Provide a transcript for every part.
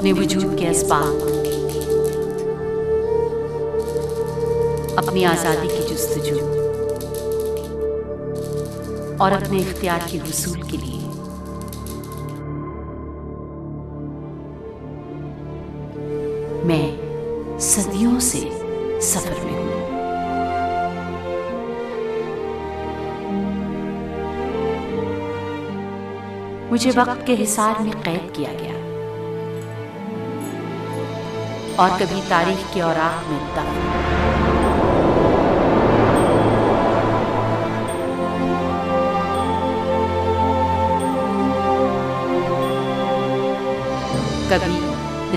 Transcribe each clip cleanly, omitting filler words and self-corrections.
अपने वजूद के असबाब, अपनी आज़ादी की जुस्तजू और अपने इख्तियार के हुसूल के लिए मैं सदियों से सफर में हूं। मुझे वक्त के हिसार में कैद किया गया और कभी तारीख के औराक में दफन। कभी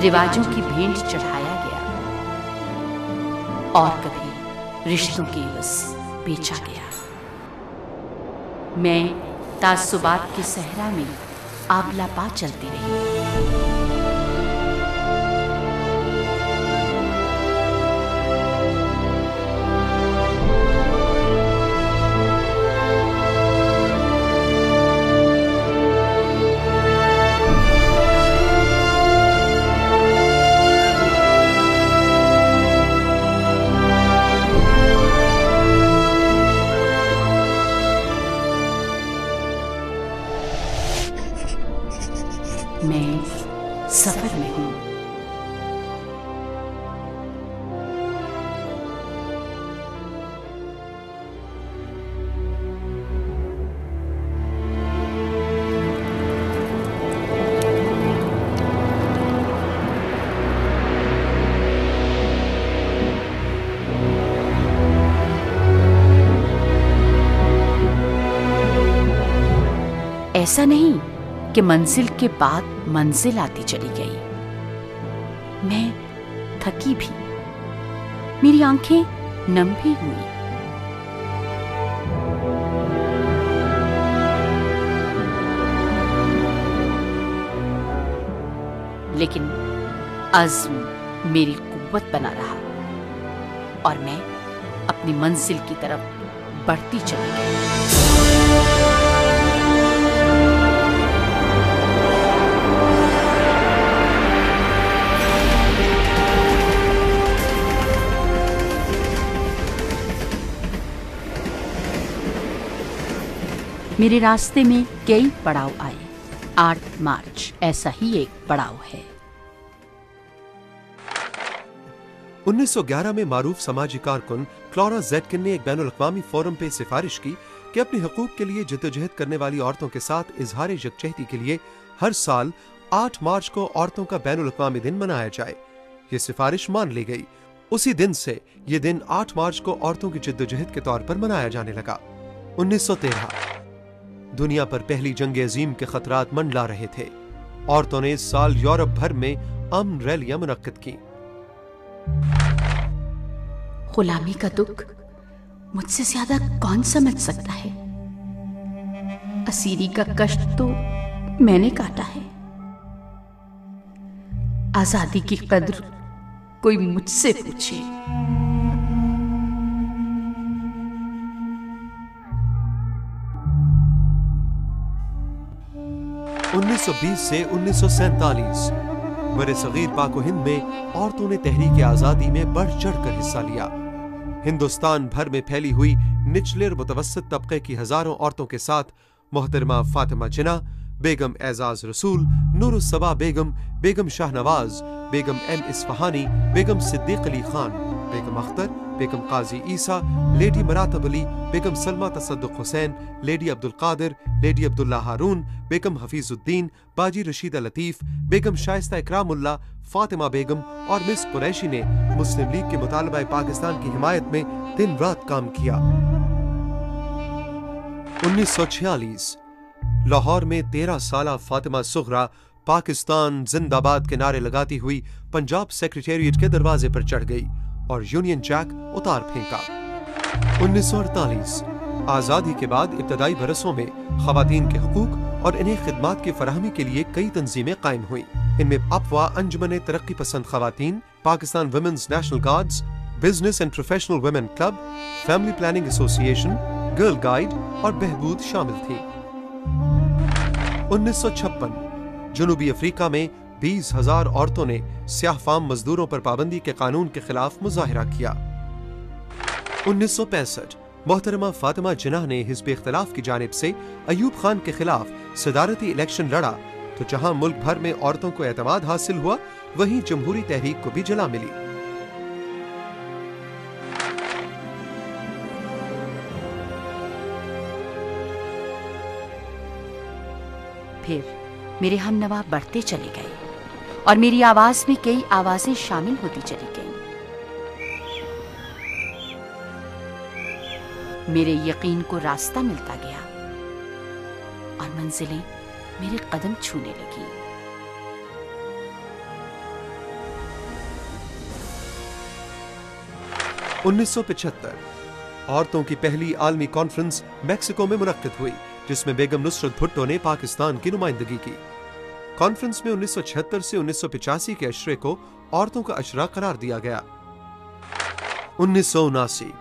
रिवाजों की भेंट चढ़ाया गया और कभी रिश्तों के बस बेचा गया। मैं तासुबात के सहरा में आबला पा चलती रही। मैं सफर में हूं। ऐसा नहीं कि मंजिल के बाद मंजिल आती चली गई। मैं थकी भी, मेरी आंखें नम भी हुई। लेकिन अज़्म मेरी कुव्वत बना रहा और मैं अपनी मंजिल की तरफ बढ़ती चली गई। मेरे रास्ते में कई पड़ाव आए। 8 मार्च ऐसा ही एक पड़ाव है। 1911 में मारूफ समाजी कारकुन क्लोरा ज़ेटकिन ने एक बैनुल-अक़वामी फोरम पे सिफारिश की कि अपने हकूक के लिए जद्दोजहद करने वाली औरतों के साथ इजहार यकजहती के लिए हर साल 8 मार्च को औरतों का बैनुल-अक़वामी दिन मनाया जाए। ये सिफारिश मान ली गई। उसी दिन से ये दिन 8 मार्च को औरतों की जद्दोजहद के तौर पर मनाया जाने लगा। 1913 दुनिया पर पहली जंग अजीम के खतरात मंडला रहे थे। औरतों ने इस साल यूरोप भर में अमन रैलियां मुनक्किद की। गुलामी का दुख मुझसे ज्यादा कौन समझ सकता है? असीरी का कष्ट तो मैंने काटा है। आजादी की कद्र कोई मुझसे पूछे। 1920 से 1947 बड़े सगीर पाक हिंद में औरतों ने तहरीक आजादी में बढ़ चढ़कर हिस्सा लिया। हिंदुस्तान भर में फैली हुई निचले और मुतवस्सित तबके की हजारों औरतों के साथ मोहतरमा फातिमा जिन्ना, बेगम एजाज रसूल, नूरुस्सबा बेगम, बेगम शाहनवाज, बेगम एम इस्फहानी, बेगम सिद्दीक अली खान, बेगम अख्तर, बेगम काजी ईसा, लेडी मरातब अली, बेगम सलमा तसद्दुक हुसैन, लेडी अब्दुल कादिर, लेडी अब्दुल्ला हारून, बेगम हफीजुद्दीन, बाजी रशीदा लतीफ, बेगम शाइस्ता इकरामुल्ला, फातिमा बेगम और मिस कुरैशी ने मुस्लिम लीग के मुतालबा पाकिस्तान की हिमायत में दिन रात काम किया। 1946 लाहौर में 13 साला फातिमा सुगरा पाकिस्तान जिंदाबाद के नारे लगाती हुई पंजाब सेक्रेटेरिएट के दरवाजे पर चढ़ गई और यूनियन जैक उतार फेंका। 1948 आजादी के बाद इब्तदाई बरसों में खवातीन के हुकूक और इन्हें खिदमात की फराहमी के लिए कई तंजीमें कायम हुई। इनमें अफवा अंजुमन Taraqqi Pasand Khawateen, Pakistan women's national guards, business and professional women club, family planning association, girl guide और बहबूद शामिल थी। 1956 जनूबी अफ्रीका में 20,000 औरतों ने स्याह फाम मजदूरों पर पाबंदी के कानून के खिलाफ मुजाहिरा किया। 1965 मोहतरमा फातिमा जिन्नाह ने हिज़्ब इख्तिलाफ की जानिब से अयूब खान के खिलाफ सदारती इलेक्शन लड़ा, तो जहां मुल्क भर में औरतों को एतमाद हासिल हुआ, वहीं जमहूरी तहरीक को भी जला मिली। फिर मेरे हमनवा बढ़ते चले गए और मेरी आवाज में कई आवाजें शामिल होती चली गईं। मेरे यकीन को रास्ता मिलता गया और मंजिलें मेरे कदम छूने लगी। औरतों की पहली आलमी कॉन्फ्रेंस मैक्सिको में मुनक्किद हुई, जिसमें बेगम नुसरत भुट्टो ने पाकिस्तान की नुमाइंदगी की। कॉन्फ्रेंस में 1976 से 1985 के अशरे को औरतों का अशरा करार दिया गया। 1979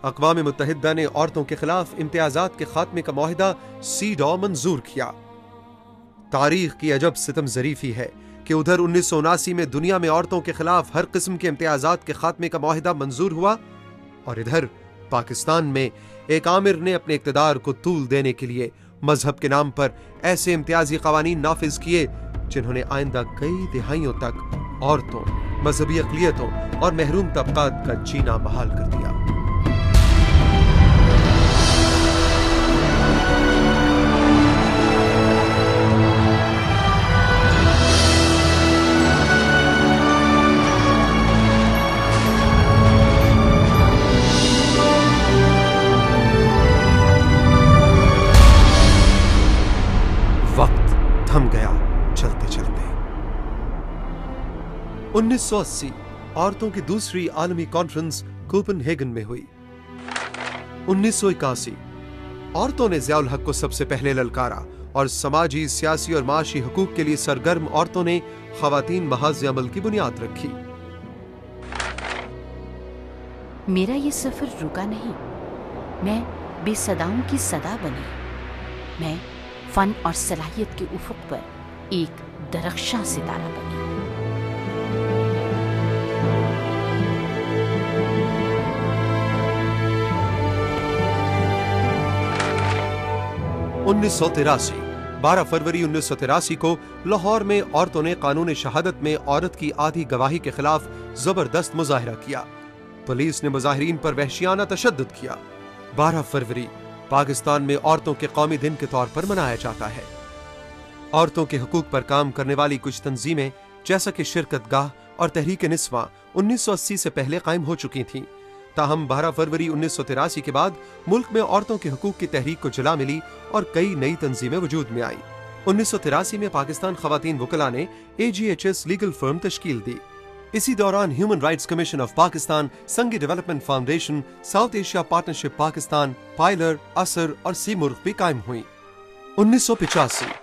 अक़वाम मुत्तहिदा ने औरतों के खिलाफ इम्तियाजात के खात्मे का मुआहिदा सीडॉ मंजूर किया। तारीख की अजब सितम ज़रीफी है कि उधर 1979 में दुनिया में औरतों के खिलाफ हर किस्म के इम्तियाजात के खात्मे का मुआहिदा मंजूर हुआ, और इधर पाकिस्तान में एक आमिर ने अपने इक़्तिदार को तूल देने के लिए मजहब के नाम पर ऐसे इम्तियाजी क़वानीन नाफिज किए जिन्होंने आइंदा कई दिहाइयों तक औरतों, मजहबी अक़लियतों और महरूम तबक़ात का जीना बहाल कर दिया। थम गया चलते चलते। 1980 औरतों की दूसरी आलमी कॉन्फ्रेंस कोपेनहेगन में हुई। 1981 औरतों ने ज़ियाउल हक को सबसे पहले ललकारा और समाजी, सियासी और माशी हुकूक के लिए सरगर्म औरतों ने ख़वातीन महाज़ अमल की बुनियाद रखी। मेरा ये सफर रुका नहीं, मैं बेसदाओं की सदा बनी। मैं फन और सलाहियत के उफुक पर एक दरख्शां सितारा बनी। उन्नीस 12 फरवरी 1983 को लाहौर में औरतों ने कानून शहादत में औरत की आधी गवाही के खिलाफ जबरदस्त मुजाहिरा किया। पुलिस ने मुजाहिरीन पर वहशियाना तशद्दुद किया। 12 फरवरी पाकिस्तान में औरतों के कौमी दिन के तौर पर मनाया जाता है। औरतों के हुकूक पर काम करने वाली कुछ तंजीमें जैसा कि शिरकत गाह और तहरीक निस्वा 1980 से पहले कायम हो चुकी थीं। ताहम 12 फरवरी 1983 के बाद मुल्क में औरतों के हुकूक की तहरीक को जला मिली और कई नई तंजीमें वजूद में आई। 1983 में पाकिस्तान खवातीन वकला ने AGHS लीगल फर्म तश्कील दी। इसी दौरान human rights commission of Pakistan, Sungi development foundation, South Asia partnership Pakistan, PILER, असर और सीमुर्ग भी कायम हुई। 1985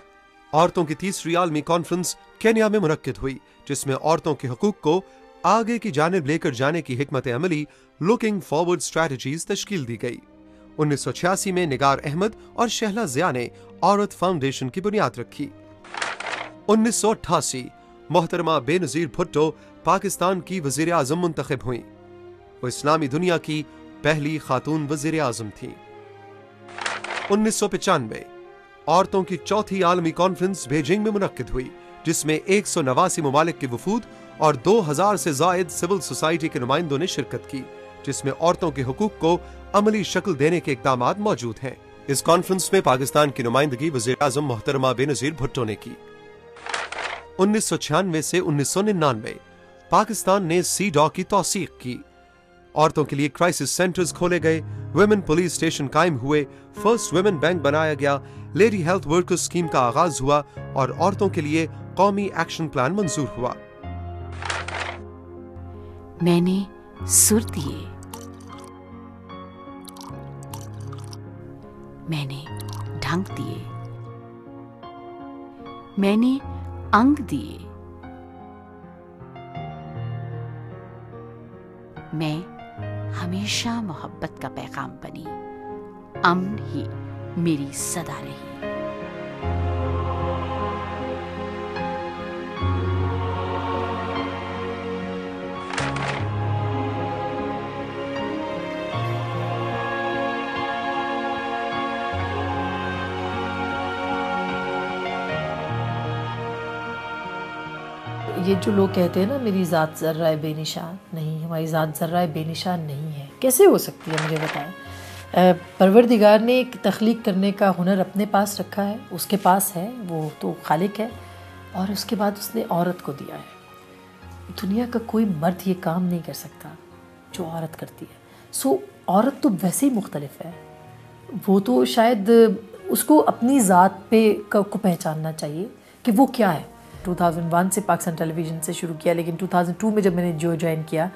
औरतों की तीसरी आलमी कॉन्फ्रेंस केन्या में मुनक्किद हुई, जिसमें औरतों के हुकूक को आगे की जानिब लेकर जाने की हिकमत अमली लुकिंग फॉरवर्ड स्ट्रैटेजीज तश्कील दी गई। 1986 में निगार अहमद और शहला ज़िया ने औरत फाउंडेशन की बुनियाद रखी। 1988 मोहतरमा बेनज़ीर भुट्टो पाकिस्तान की वज़ीर आज़म मुंतखब हुई। वो इस्लामी दुनिया की पहली खातून वज़ीर आज़म थी। 1995 औरतों की चौथी आलमी कॉन्फ्रेंस बीजिंग में मुनक्किद हुई, जिसमें 189 ममालिक के वफूद और 2000 से ज़ायद सिविल सोसाइटी के नुमाइंदों ने शिरकत की, जिसमें औरतों के हुकूक को अमली शक्ल देने के इक़दामात मौजूद हैं। इस कॉन्फ्रेंस में पाकिस्तान की नुमाइंदगी वज़ीर आज़म मोहतरमा बेनज़ीर भुट्टो ने की। 1996 से 1999 पाकिस्तान ने सीडॉ की तौसीक की। औरतों के लिए क्राइसिस सेंटर्स खोले गए, वुमेन पुलिस स्टेशन कायम हुए, फर्स्ट वुमेन बैंक बनाया गया, लेडी हेल्थ वर्कर्स स्कीम का आगाज हुआ और औरतों के लिए कौमी एक्शन प्लान मंजूर हुआ। मैंने सुर दिए, मैंने ढंग दिए, मैंने अंग दिए, मैं हमेशा मोहब्बत का पैगाम बनी, अमन ही मेरी सदा रही। ये जो लोग कहते हैं ना मेरी ज़ात ज़र्रा बेनिशान नहीं, हमारी ज़ात ज़र्रा बेनिशान नहीं है, कैसे हो सकती है मुझे बताएं। परवरदिगार ने एक तख्लीक करने का हुनर अपने पास रखा है, उसके पास है, वो तो खालिक है, और उसके बाद उसने औरत को दिया है। दुनिया का कोई मर्द ये काम नहीं कर सकता जो औरत करती है। सो औरत तो वैसे ही मुख्तलिफ है, वो तो शायद उसको अपनी ज़ात पे को पहचानना चाहिए कि वो क्या है। 2001 से पाकिस्तान टेलीविज़न से शुरू किया, लेकिन 2002 में जब मैंने ज्वाइन किया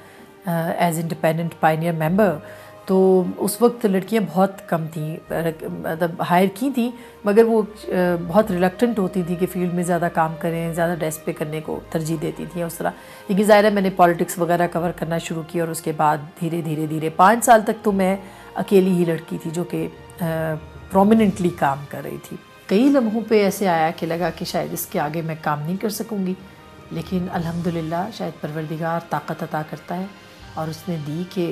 एज इंडिपेंडेंट पायनियर मेंबर, तो उस वक्त लड़कियां बहुत कम थी, मतलब हायर की थी, मगर वो बहुत रिलक्टेंट होती थी कि फील्ड में ज़्यादा काम करें, ज़्यादा डेस्क पे करने को तरजीह देती थी उस तरह। लेकिन ज़ाहिर है मैंने पॉलिटिक्स वगैरह कवर करना शुरू किया, और उसके बाद धीरे धीरे 5 साल तक तो मैं अकेली ही लड़की थी जो कि प्रोमिनेंटली काम कर रही थी। कई लम्हों पे ऐसे आया कि लगा कि शायद इसके आगे मैं काम नहीं कर सकूँगी, लेकिन अल्हम्दुलिल्लाह शायद परवरदिगार ताकत अता करता है, और उसने दी कि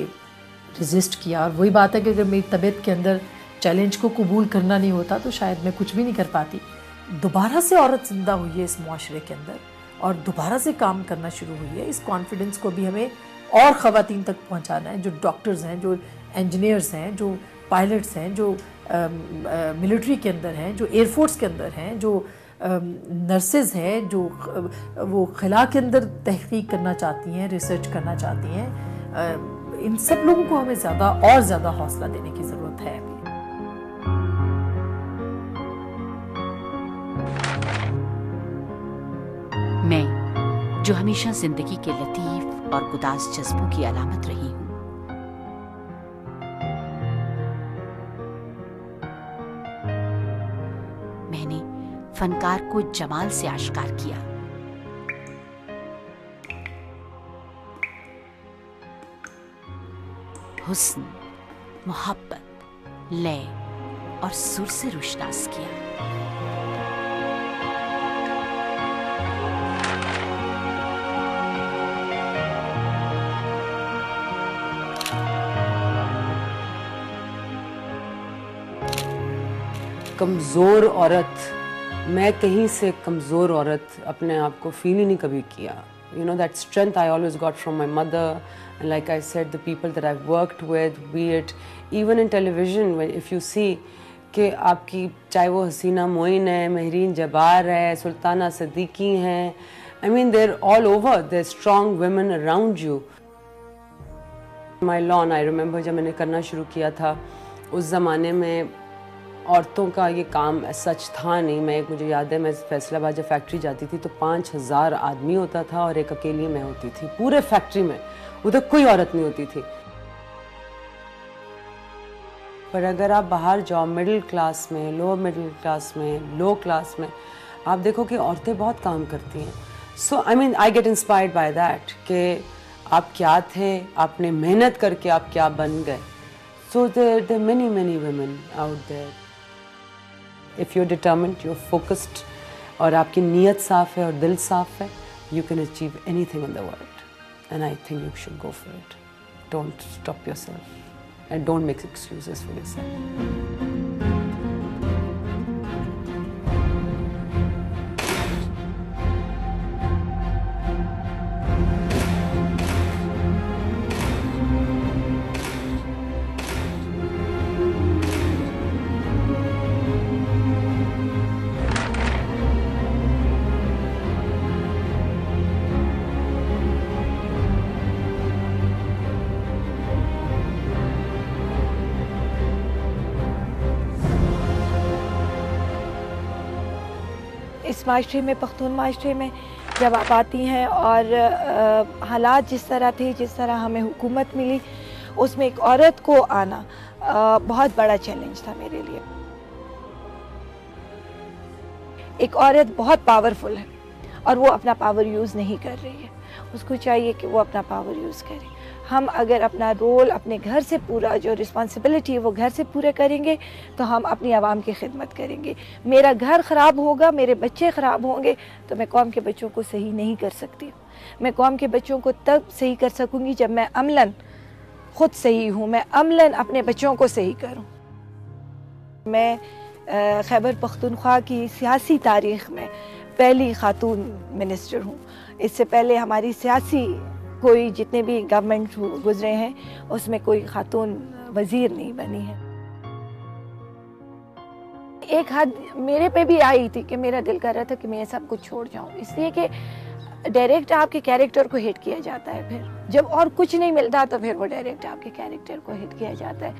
रेजिस्ट किया। और वही बात है कि अगर मेरी तबीयत के अंदर चैलेंज को कबूल करना नहीं होता तो शायद मैं कुछ भी नहीं कर पाती। दोबारा से औरत ज़िंदा हुई है इस मुआशरे के अंदर, और दोबारा से काम करना शुरू हुई है। इस कॉन्फिडेंस को भी हमें और ख़वातीन तक पहुँचाना है, जो डॉक्टर्स हैं, जो इंजीनियर्स हैं, जो पायलट्स हैं, जो मिलिट्री के अंदर हैं, जो एयरफोर्स के अंदर हैं, जो नर्सेज हैं, जो वो खिला के अंदर तहकीक करना चाहती हैं, रिसर्च करना चाहती हैं। इन सब लोगों को हमें ज़्यादा और ज़्यादा हौसला देने की ज़रूरत है अभी। मैं जो हमेशा जिंदगी के लतीफ़ और गुदास जज्बों की अलामत रही हूँ, मैंने फनकार को जमाल से आश्कार किया। हुस्न, मोहब्बत, लय और सुर से रुशनास किया। कमज़ोर औरत, मैं कहीं से कमज़ोर औरत अपने आप को फील ही नहीं कभी किया। You know, that strength I always got from my mother, and like I said, the people that I've worked with, be it even in television, if you see कि आपकी चाहे वो हसीना मोइन है, महरीन जबार है, सुल्ताना सदीकी हैं, I mean they're all over, they're strong women around you. My lawn, I remember जब मैंने करना शुरू किया था, उस ज़माने में औरतों का ये काम सच था नहीं। मुझे याद है मैं फैसलाबाद जब फैक्ट्री जाती थी तो 5000 आदमी होता था और एक अकेली मैं होती थी पूरे फैक्ट्री में, उधर कोई औरत नहीं होती थी। पर अगर आप बाहर जाओ मिडिल क्लास में, लोअर मिडिल क्लास में, लो क्लास में, आप देखो कि औरतें बहुत काम करती हैं। So I mean I get inspired by that कि आप क्या थे, आपने मेहनत करके आप क्या बन गए। So there many women out there. If you're determined, you're focused, और आपकी नीयत साफ है और दिल साफ है, you can achieve anything in the world. And I think you should go for it. Don't stop yourself and don't make excuses for yourself. इस माशरे में, पख्तून माशरे में जब आप आती हैं और हालात जिस तरह थे, जिस तरह हमें हुकूमत मिली, उसमें एक औरत को आना बहुत बड़ा चैलेंज था मेरे लिए। एक औरत बहुत पावरफुल है और वो अपना पावर यूज़ नहीं कर रही है, उसको चाहिए कि वो अपना पावर यूज़ करे। हम अगर अपना रोल अपने घर से पूरा, जो रिस्पॉन्सिबिलिटी है वो घर से पूरे करेंगे तो हम अपनी आवाम की खिदमत करेंगे। मेरा घर ख़राब होगा, मेरे बच्चे ख़राब होंगे तो मैं कौम के बच्चों को सही नहीं कर सकती। मैं कौम के बच्चों को तब सही कर सकूँगी जब मैं अमलन ख़ुद सही हूँ, मैं अमलन अपने बच्चों को सही करूँ। मैं खैबर पख्तूनख्वा की सियासी तारीख़ में पहली खातून मिनिस्टर हूँ। इससे पहले हमारी सियासी कोई जितने भी गवर्नमेंट गुजरे हैं उसमें कोई खातून वजीर नहीं बनी है। एक हद मेरे पे भी आई थी कि मेरा दिल कर रहा था कि मैं सब कुछ छोड़ जाऊं, इसलिए कि डायरेक्ट आपके कैरेक्टर को हिट किया जाता है। फिर जब और कुछ नहीं मिलता तो फिर वो डायरेक्ट आपके कैरेक्टर को हिट किया जाता है।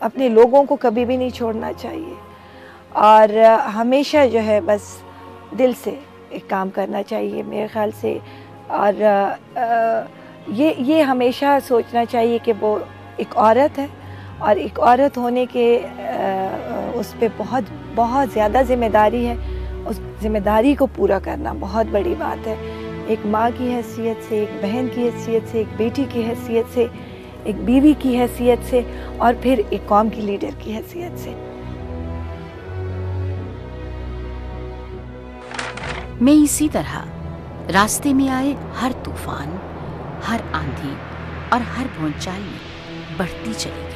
अपने लोगों को कभी भी नहीं छोड़ना चाहिए और हमेशा जो है बस दिल से एक काम करना चाहिए मेरे ख्याल से। और ये हमेशा सोचना चाहिए कि वो एक औरत है और एक औरत होने के उस पर बहुत ज़्यादा जिम्मेदारी है। उस जिम्मेदारी को पूरा करना बहुत बड़ी बात है। एक माँ की हैसियत से, एक बहन की हैसियत से, एक बेटी की हैसियत से, एक बीवी की हैसियत से और फिर एक कौम की लीडर की हैसियत से। मैं इसी तरह रास्ते में आए हर तूफान, हर आंधी और हर भूचाल में बढ़ती चली गई।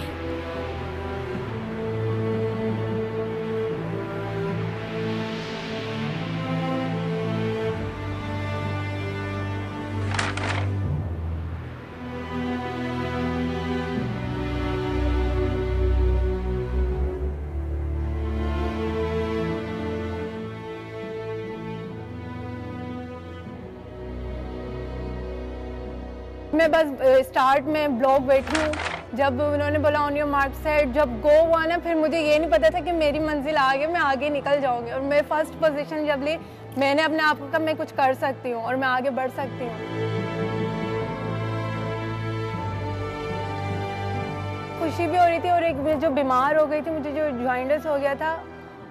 मैं बस स्टार्ट में ब्लॉक बैठी हूँ। जब उन्होंने बोला ऑन योर मार्क सेट, जब गो हुआ ना, फिर मुझे ये नहीं पता था कि मेरी मंजिल आगे, मैं आगे निकल जाऊंगी। और मैं फर्स्ट पोजीशन जब ली, मैंने अपने आप को कहा मैं कुछ कर सकती हूँ और मैं आगे बढ़ सकती हूँ। खुशी भी हो रही थी और एक मैं जो बीमार हो गई थी, मुझे जो जॉइंटिस हो गया था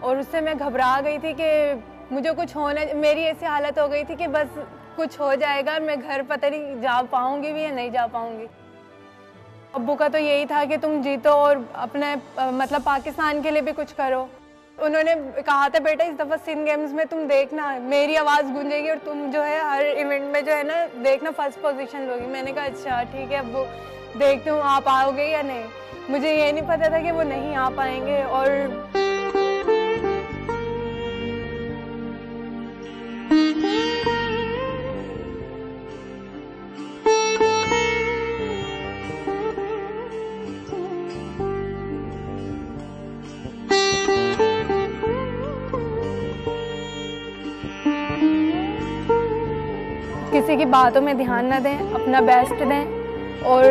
और उससे मैं घबरा गई थी कि मुझे कुछ होना, मेरी ऐसी हालत हो गई थी कि बस कुछ हो जाएगा, मैं घर पता नहीं जा पाऊंगी भी या नहीं जा पाऊंगी। अब्बू का तो यही था कि तुम जीतो और अपने मतलब पाकिस्तान के लिए भी कुछ करो। उन्होंने कहा था बेटा इस दफ़ा सिंध गेम्स में तुम देखना मेरी आवाज़ गूंजेगी और तुम जो है हर इवेंट में जो है ना देखना फर्स्ट पोजीशन लोगी। मैंने कहा अच्छा ठीक है अब्बू, देखती हूँ आप आओगे या नहीं। मुझे ये नहीं पता था कि वो नहीं आ पाएंगे। और किसी की बातों में ध्यान न दें, अपना बेस्ट दें और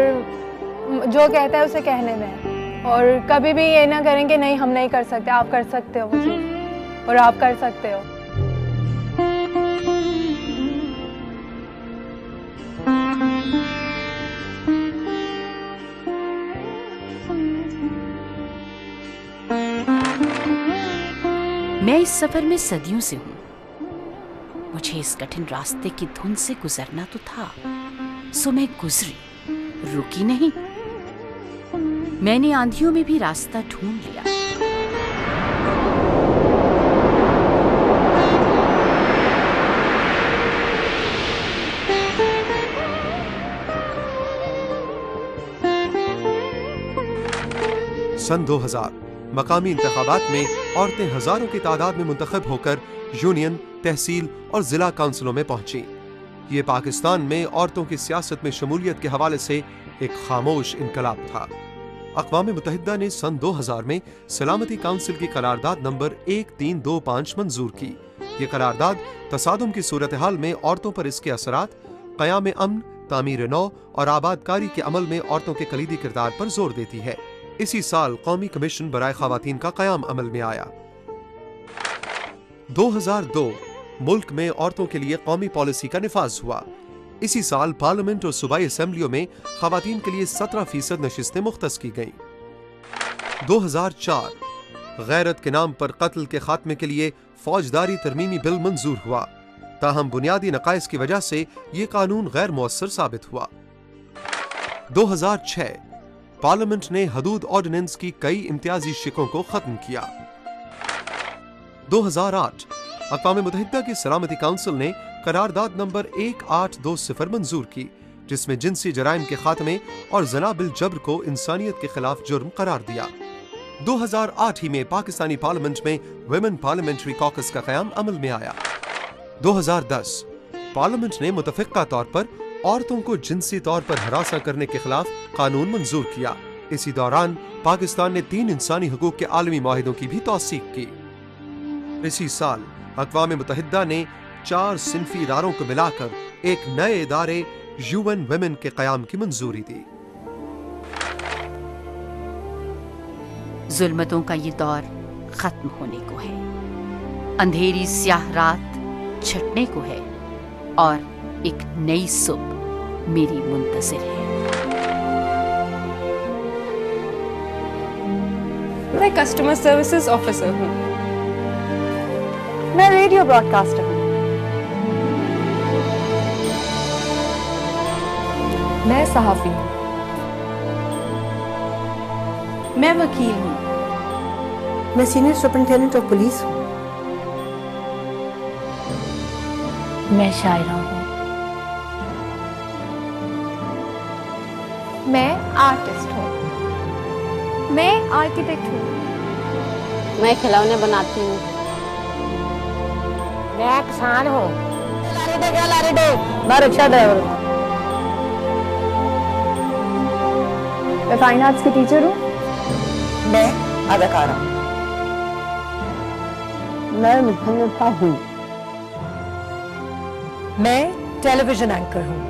जो कहता है उसे कहने दें। और कभी भी ये ना करें कि नहीं हम नहीं कर सकते, आप कर सकते हो वो चीज़ और आप कर सकते हो। मैं इस सफर में सदियों से हूं। मुझे इस कठिन रास्ते की धुन से गुजरना तो था, सो मैं गुजरी, रुकी नहीं। मैंने आंधियों में भी रास्ता ढूंढ लिया। सन 2000 मकामी इंतखाबात में औरतें हजारों की तादाद में मुंतखब होकर यूनियन, तहसील और जिला काउंसिलों में पहुंची। ये पाकिस्तान में औरतों की सियासत में शमूलियत के हवाले से एक खामोश इनकलाब था। अक़वाम मुत्तहिदा ने सन 2000 में सलामती काउंसिल की करारदाद नंबर 1325 मंजूर की। ये करारदाद तसादुम की सूरत हाल में औरतों पर इसके असरात, क़याम अमन, तामीर नौ और आबादकारी के अमल में औरतों के कलीदी किरदार पर जोर देती है। इसी साल कौमी कमीशन बराए ख़वातीन का क़याम अमल में आया। 2002 मुल्क में औरतों के लिए कौमी पॉलिसी का निफाज हुआ। इसी साल पार्लियामेंट और सूबाई असेंबलियों में ख़वातीन के लिए 17% नशिस्तें मुख्तस की गईं। 2004 गैरत के नाम पर कत्ल के खात्मे के लिए फौजदारी तरमीमी बिल मंजूर हुआ, ताहम बुनियादी नकाइस की वजह से ये कानून गैर मुअस्सर साबित हुआ। 2006 पार्लियामेंट ने हदूद ऑर्डिनेंस की कई इम्तियाजी शिकों को खत्म किया। 2008 अक़वाम मुत्तहिदा की सलामती काउंसिल ने करारदाद नंबर 1820 मंजूर की, जिसमें जिनसी जराइम के खात्मे और जना बिल जब्र को इंसानियत के खिलाफ जुर्म करार दिया। 2008 ही में पाकिस्तानी पार्लियामेंट में विमेन पार्लियामेंट्री कॉकस का क़याम अमल में आया। 2010 पार्लियामेंट ने मुतफ़िक़ा तौर पर औरतों को जिनसी तौर पर हरासा करने के खिलाफ कानून मंजूर किया। इसी दौरान पाकिस्तान ने 3 इंसानी हकूक़ के आलमी मुआहिदों की भी तौसीक़ की। इसी साल अक़वाम मुत्तहिदा ने 4 सिनफी इदारों को मिलाकर एक नए इदारे UN Women के क़याम की मंजूरी दी। जुल्मतों का ये दौर खत्म होने को है, अंधेरी स्याह रात छटने को है और एक नई सुबह मेरी मुंतज़िर है। मैं कस्टमर सर्विसेज ऑफिसर हूँ। मैं रेडियो ब्रॉडकास्टर हूँ। मैं सहाफ़ी हूँ। मैं वकील हूँ। मैं सीनियर सुपरिटेंडेंट ऑफ पुलिस हूँ। मैं शायरा हूँ। मैं आर्टिस्ट हूँ। मैं आर्किटेक्ट हूँ। मैं खिलौने बनाती हूँ। मैं किसान हूँ। मैं रिक्शा ड्राइवर हूँ। मैं फाइन आर्ट्स की टीचर हूँ। मैं अदाकारा हूँ। मैं मुसन्निफा हूँ। मैं टेलीविजन एंकर हूँ।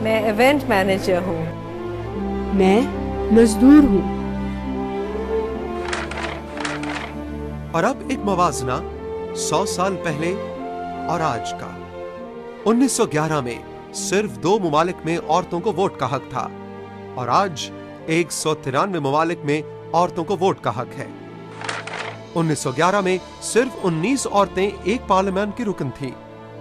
मैं इवेंट मैनेजर हूँ। मैं मजदूर हूँ। और अब एक मवाजना 100 साल पहले और आज का। 1911 में सिर्फ 2 ममालिक में औरतों को वोट का हक था और आज 193 ममालिक में औरतों को वोट का हक है। 1911 में सिर्फ 19 औरतें एक पार्लियामेंट की रुकन थीं।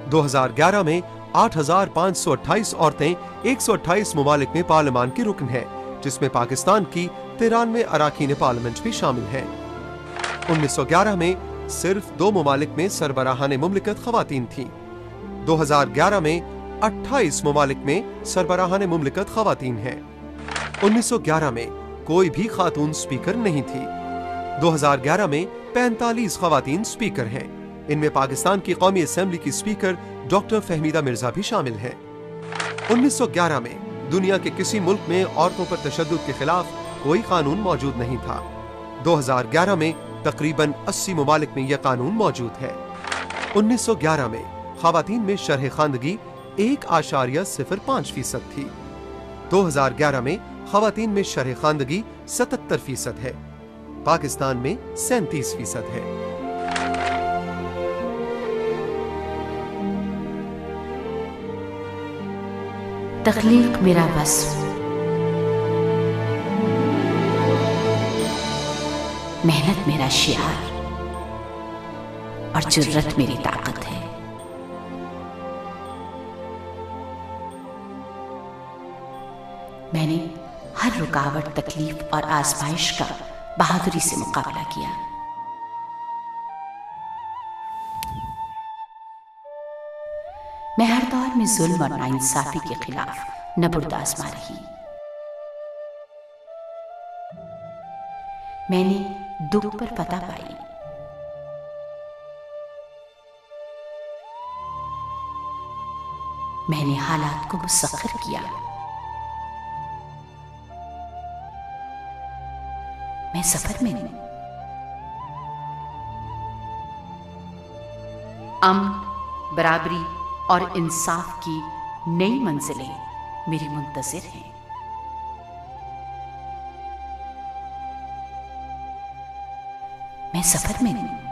2011 में 8,528 औरतें 128 ममालिक में पार्लियामेंट की रुकन है, जिसमें पाकिस्तान की 93 अराकीन पार्लियामेंट भी शामिल हैं। 1911 में सिर्फ 2 ममालिक में सरबराहान मुमलिकत खवातीन थीं। 2011 में 28 ममालिक में सरबराहान मुमलिकत खवातीन हैं। 1911 में कोई भी खातून स्पीकर नहीं थी। 2011 में 45 खवातीन स्पीकर हैं। इनमें पाकिस्तान की कौमी असेंबली की स्पीकर डॉक्टर फहमीदा मिर्जा भी शामिल हैं। 1911 में दुनिया के किसी मुल्क में औरतों पर तशद्दुद के खिलाफ कोई कानून मौजूद नहीं था। 2011 में तकरीबन 80 ममालिक में यह कानून मौजूद है। 1911 में खवातीन में शरह खानदगी 1.05% थी। 2011 में खवातीन में शरह खानदगी 77% है। पाकिस्तान में 37% है। तख्लीक मेरा वस्फ, मेहनत मेरा शियार और जुर्रत मेरी ताकत है। मैंने हर रुकावट, तकलीफ और आजमाइश का बहादुरी से मुकाबला किया। मैं हर दौर में जुल्म और नाइंसाफी के खिलाफ नबुर्द आजमा रही। मैंने दुख पर फतह पाई। मैंने हालात को मुसख्खर किया। मैं सफर में हूं। अमन, बराबरी और इंसाफ की नई मंजिलें मेरी मुंतज़िर हैं। मैं सफर में हूं।